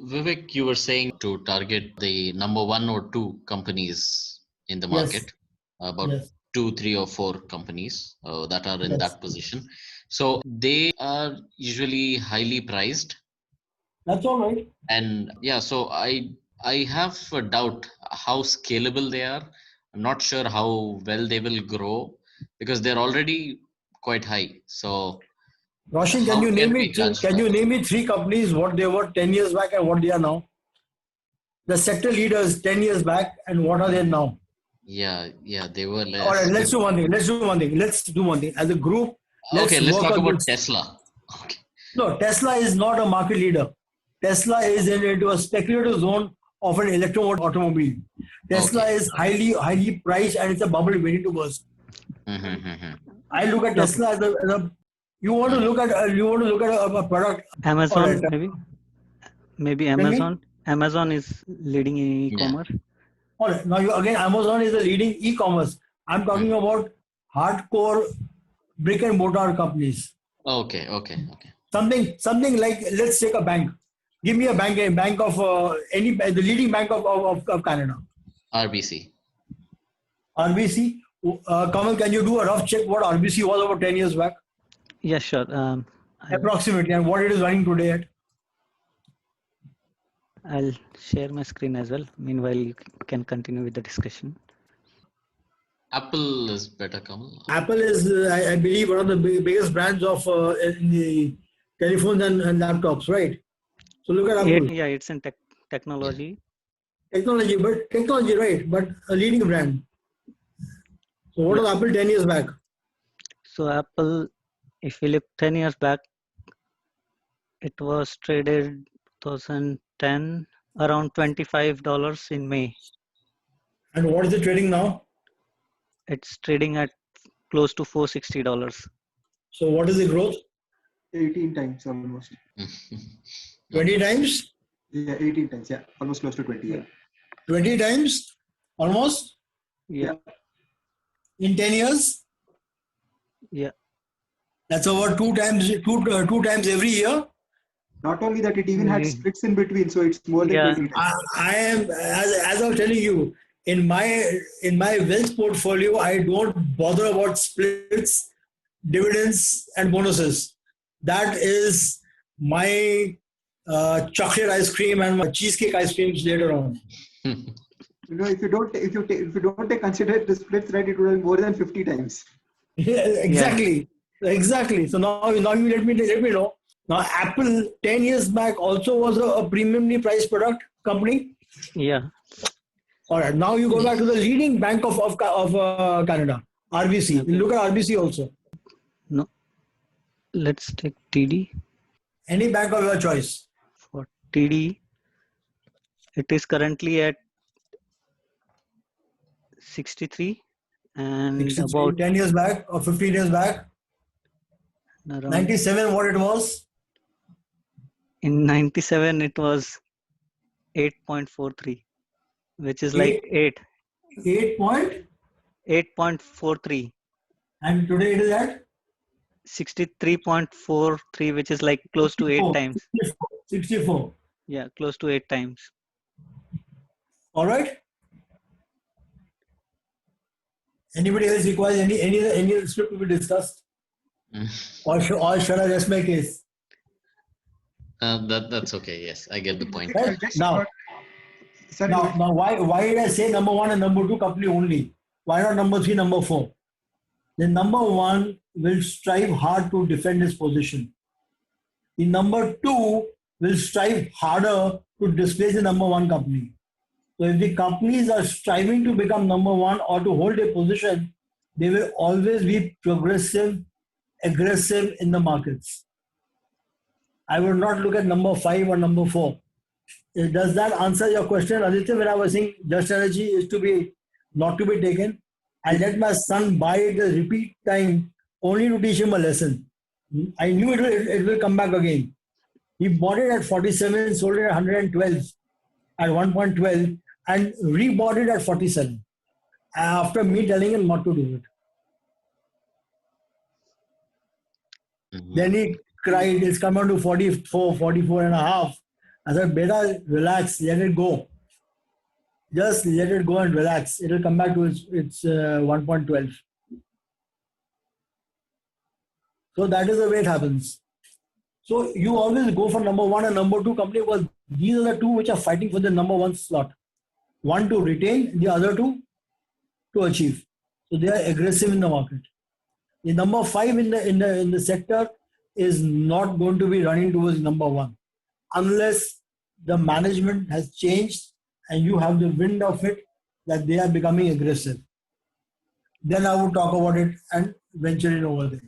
Vivek, you were saying to target the number one or two companies in the Yes, market, about yes, two, three, or four companies that are in yes. that position. So they are usually highly priced, That's all right. and yeah, so I have a doubt how scalable they are. I'm not sure how well they will grow because they're already quite high. So Roshan, how can we judge can that? you name me three companies what they were 10 years back and what they are now? The sector leaders 10 years back and what are they now? Yeah, yeah, they were All right, less. let's do one thing. Let's do one thing. As a group, Okay, let's let's work talk on about this. Tesla. Okay. No, Tesla is not a market leader. Tesla is into a speculative zone of an electric automobile. Tesla Okay. is highly priced and it's a bubble waiting to burst. Mm-hmm. I look at Okay. Tesla as a you want to look at a product. All right. Amazon, maybe Tell me. Amazon. Amazon is leading in Yeah. e-commerce. All right. Now again, Amazon is the leading e-commerce. I'm talking about hardcore brick and mortar companies. Okay. Something like, let's take a bank. Give me a bank of the leading bank of Canada. RBC. RBC. Kamal, can you do a rough check what RBC was about 10 years back? Yeah, sure. Approximately, and what it is running today at? I'll share my screen as well. Meanwhile, you can continue with the discussion. Apple is better, Kamal. Apple is, I believe, one of the biggest brands of in the telephones and laptops, right? So look at Apple. Yeah, it's in technology. Technology, right? But a leading brand. So what was Apple 10 years back? So Apple, if you look 10 years back, it was traded 2010 around $25 in May. And what is it trading now? It's trading at close to $460. So what is the growth? 18 times almost. 20 times? Yeah, 18 times. Yeah, almost close to 20. Yeah. 20 times? Almost? Yeah. In 10 years? Yeah. That's over two times every year. Not only that, it even had splits in between, so it's more than 20 times. I am, as I was telling you, in my wealth portfolio, I don't bother about splits, dividends, and bonuses. That is my chocolate ice cream and my cheesecake ice creams later on. If you don't take consider the splits, right, it would have more than 50 times. Yeah, exactly. So now you let me know. Now Apple 10 years back also was a premiumly priced product company. Yeah. All right. Now you go back to the leading bank of Canada, RBC. You look at RBC also. No. Let's take TD. Any bank of your choice. For TD, it is currently at 63 and 63, about 10 years back or 15 years back. 97 what it was? In 97 it was 8.43, which is like 8.43. And today it is at 63.43, which is like close to 8 times. 64. Yeah, close to 8 times. All right. Anybody else requires any script to be discussed? Or shall I rest my case? That's okay. Yes, I get the point. Right? Now, why did I say number one and number two company only? Why not number three, number four? The number one will strive hard to defend his position. The number two will strive harder to displace the number one company. So if the companies are striving to become number one or to hold a position, they will always be progressive, aggressive in the markets. I would not look at number 5 or number 4. Does that answer your question, Aditya? When I was saying Just Energy is not to be taken, I let my son buy it a repeat time only to teach him a lesson. I knew it will come back again. He bought it at 47, sold it at 112 at 1.12 and rebought it at 47 after me telling him not to do it. Then he cried, it's come down to 44 and a half. I said, beta, relax, let it go. Just let it go and relax. It will come back to its 1.12. So that is the way it happens. So you always go for number one and number two company because these are the two which are fighting for the number one slot. One to retain, the other two to achieve. So they are aggressive in the market. The number five in the sector is not going to be running towards number one unless the management has changed and you have the wind of it that they are becoming aggressive. Then I would talk about it and venture in over there.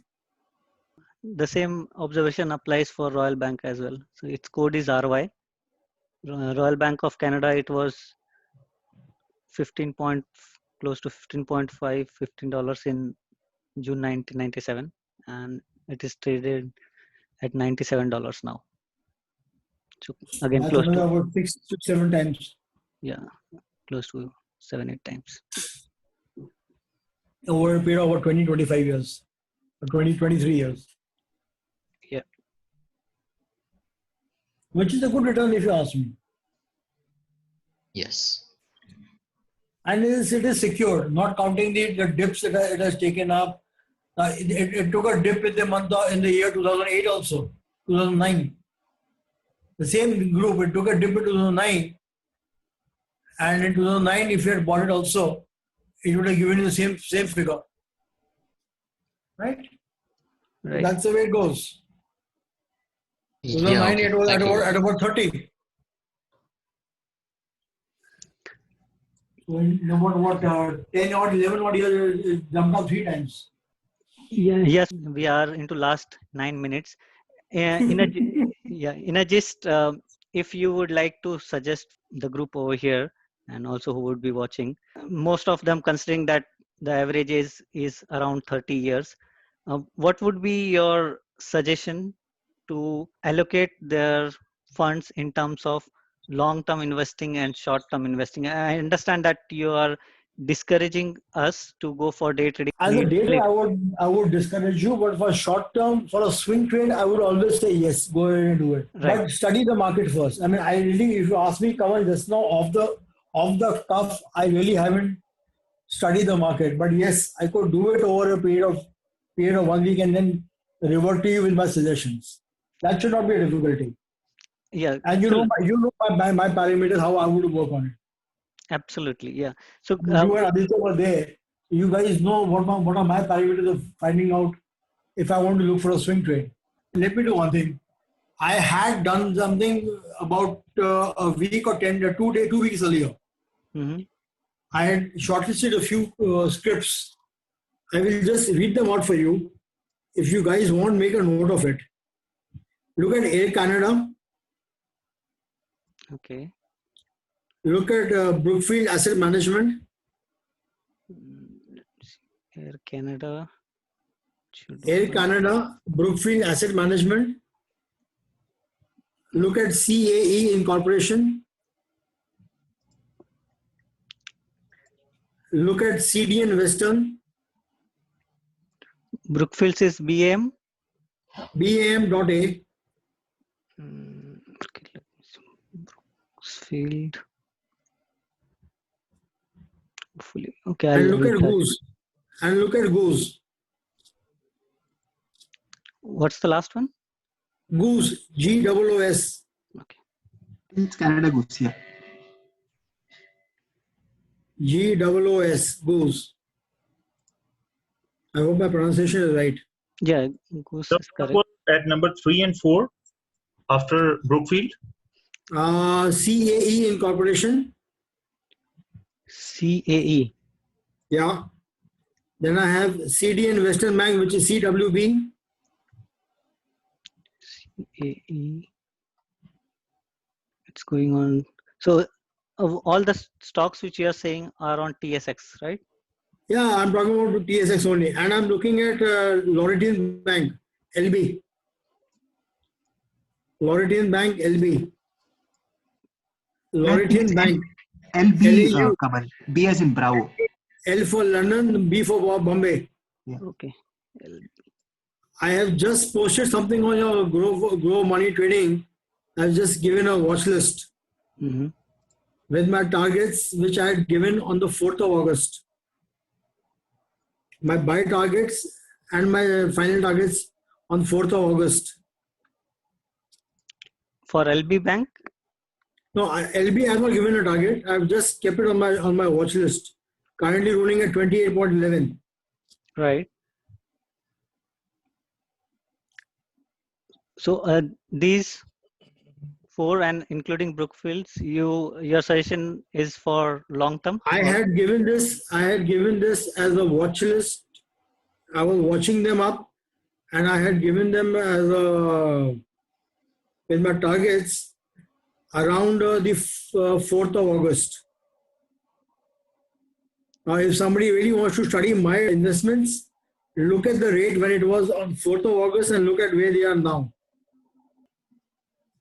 The same observation applies for Royal Bank as well. So its code is RY. Royal Bank of Canada, it was 15 point, close to 15.5, $15 in June 1997, and it is traded at $97 now. So again, That's close to about 6 to 7 times. Yeah, close to 7-8 times. Over a period of over 20-25 years, or 20-23 years. Yeah. Which is a good return if you ask me. Yes. And it is secure, not counting the dips that it has taken up. It took a dip in the year 2008 also, 2009. The same group, it took a dip in 2009. And in 2009, if you had bought it also, it would have given you the same figure. Right? Right. That's the way it goes. Yeah, 2009, okay. it was Thank you. at about 30. So in about 10 or 11 odd years, it jumped up 3 times. Yeah. Yes, we are into last 9 minutes. In a gist, if you would like to suggest the group over here and also who would be watching, most of them considering that the average is around 30 years, what would be your suggestion to allocate their funds in terms of long-term investing and short-term investing? I understand that you are discouraging us to go for day trading. As a day trader, I would discourage you, but for short term, for a swing trade, I would always say yes, go ahead and do it. Right. But study the market first. I mean, I really, if you ask me, Kamal, just now off the cuff, I really haven't studied the market. But yes, I could do it over a period of 1 week and then revert to you with my suggestions. That should not be a difficulty. Yeah. And you know my parameters, how I would work on it. Absolutely, yeah. So You and Aditya were there. You guys know what are my parameters of finding out if I want to look for a swing trade. Let me do one thing. I had done something about a week or 2 weeks earlier. Mhm. I had shortlisted a few scripts. I will just read them out for you. If you guys want, make a note of it. Look at Air Canada. Okay. Look at Brookfield Asset Management. Air Canada. Air Canada, Brookfield Asset Management. Look at CAE Incorporation. Look at CDN Western. Brookfields is BAM. BAM.A. Okay, let me see. Brookfield. Hopefully. Okay. And look at Goose. And look at Goose. What's the last one? Goose. GOOS. Okay. It's Canada Goose, yeah. GOOS. Goose. I hope my pronunciation is right. Yeah, Goose The is correct. was at number 3 and 4 after Brookfield. CAE Incorporation. CAE. Yeah. Then I have CDN Western Bank, which is CWB. CAE. It's going on. So all the stocks which you are saying are on TSX, right? Yeah, I'm talking about TSX only. And I'm looking at Laurentian Bank, LB. Laurentian Bank, LB. Laurentian Bank. LB, LAU. Kamal. B as in Bravo. L for London, B for Bombay. Okay. I have just posted something on your Grow Money Trading I've just given a watch list Mm-hmm. with my targets, which I had given on the 4th of August. My buy targets and my final targets on 4th of August. For LB Bank? No, LB I have not given a target. I've just kept it on my watch list. Currently running at 28.11. Right. So these 4 and including Brookfields, your suggestion is for long term? I had given this as a watch list. I was watching them up, and I had given them as with my targets around the 4th of August. Now, if somebody really wants to study my investments, look at the rate when it was on 4th of August and look at where they are now.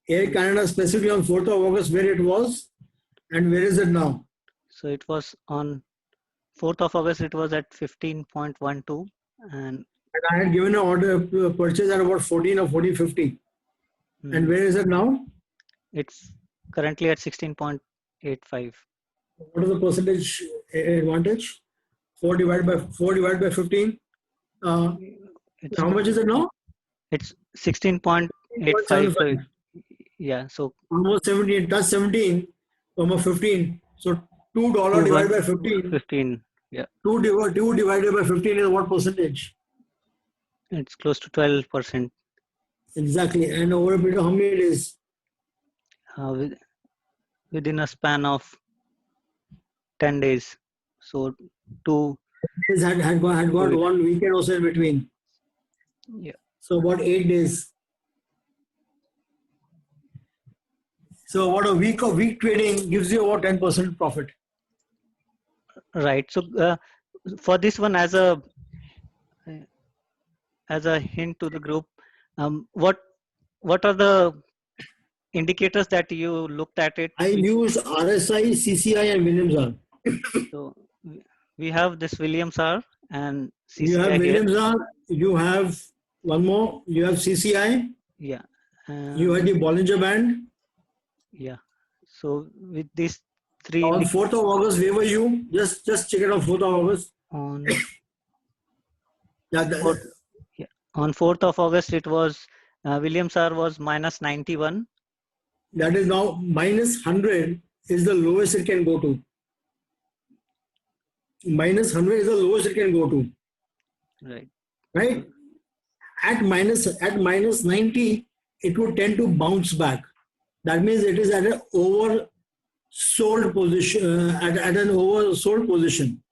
Air Canada specifically on 4th of August, where it was and where is it now? So it was on 4th of August, it was at 15.12 and I had given an order purchase at about 14 or 14.50. And where is it now? It's currently at 16.85. What is the percentage advantage? 4 divided by 15. How much is it now? It's 16.85. So yeah, so almost 17. That's 17 from a 15. So $2 divided by 15. 15. Yeah. 2 divided by 15 is what percentage? It's close to 12%. Exactly. And over a period of how many days? Within a span of 10 days. So 2 days had got 1 weekend also in between. Yeah. So about 8 days. So about a week of week trading gives you about 10% profit. Right. So for this one, as a hint to the group, what are the indicators that you looked at it? I use RSI, CCI, and Williams R. So we have this Williams R and CCI. You have here. Williams R. You have one more. You have CCI. Yeah. You have the Bollinger Band. Yeah. So with these 3 on 4th of August, where were you? Just check it on 4th of August. On Yeah, on 4th of August, it was Williams R was minus 91. That is now minus 100 is the lowest it can go to. Minus 100 is the lowest it can go to. Right. Right? At minus 90, it would tend to bounce back. That means it is at an oversold position. At an oversold position.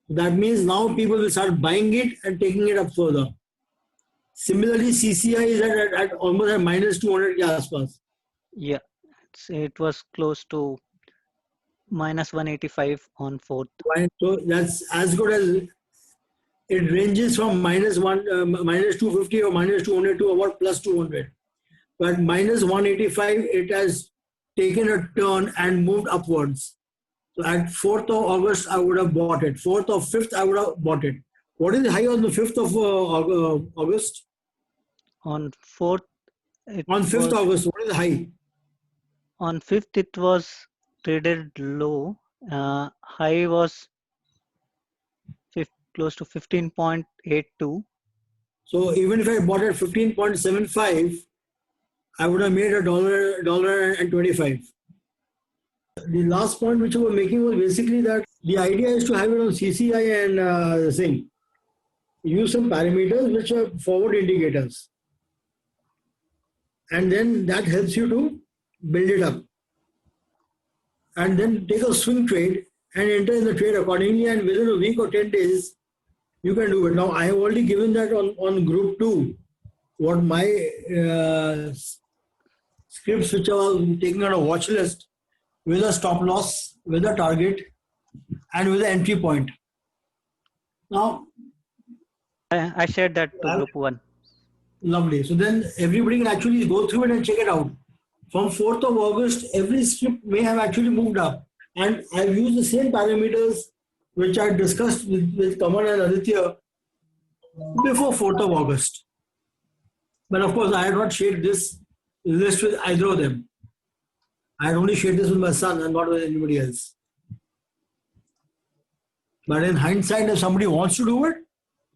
That means now people will start buying it and taking it up further. Similarly, CCI is at almost at minus 200 ke aaspaas. Yeah, it was close to minus 185 on 4th. So that's as good as it ranges from minus 250 or minus 200 to about plus 200. But minus 185, it has taken a turn and moved upwards. So at 4th of August, I would have bought it. 4th or 5th, I would have bought it. What is the high on the 5th of August? On 4th. On 5th August, what is the high? On 5th, it was traded low. High was close to 15.82. So even if I bought at 15.75, I would have made $1.25. The last point which we were making was basically that the idea is to have it on CCI and the same. Use some parameters which are forward indicators. And then that helps you to build it up. And then take a swing trade and enter in the trade accordingly, and within a week or 10 days, you can do it. Now, I have already given that on group 2, what my scripts which are taking on a watch list with a stop loss, with a target, and with an entry point. Now, I shared that to group 1. Lovely. So then everybody can actually go through it and check it out. From 4th of August, every script may have actually moved up. And I've used the same parameters which I discussed with Kamal and Aditya before 4th of August. But of course, I had not shared this list with either of them. I had only shared this with my son and not with anybody else. But in hindsight, if somebody wants to do it,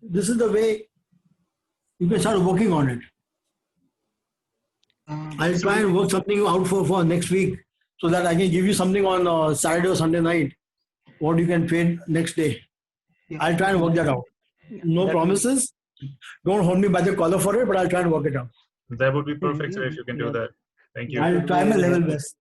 this is the way you can start working on it. I'll try and work something out for next week so that I can give you something on Saturday or Sunday night, what you can trade next day. I'll try and work that out. No promises. Don't hold me by the collar for it, but I'll try and work it out. That would be perfect, sir, if you can do that. Thank you. I'll try my level best.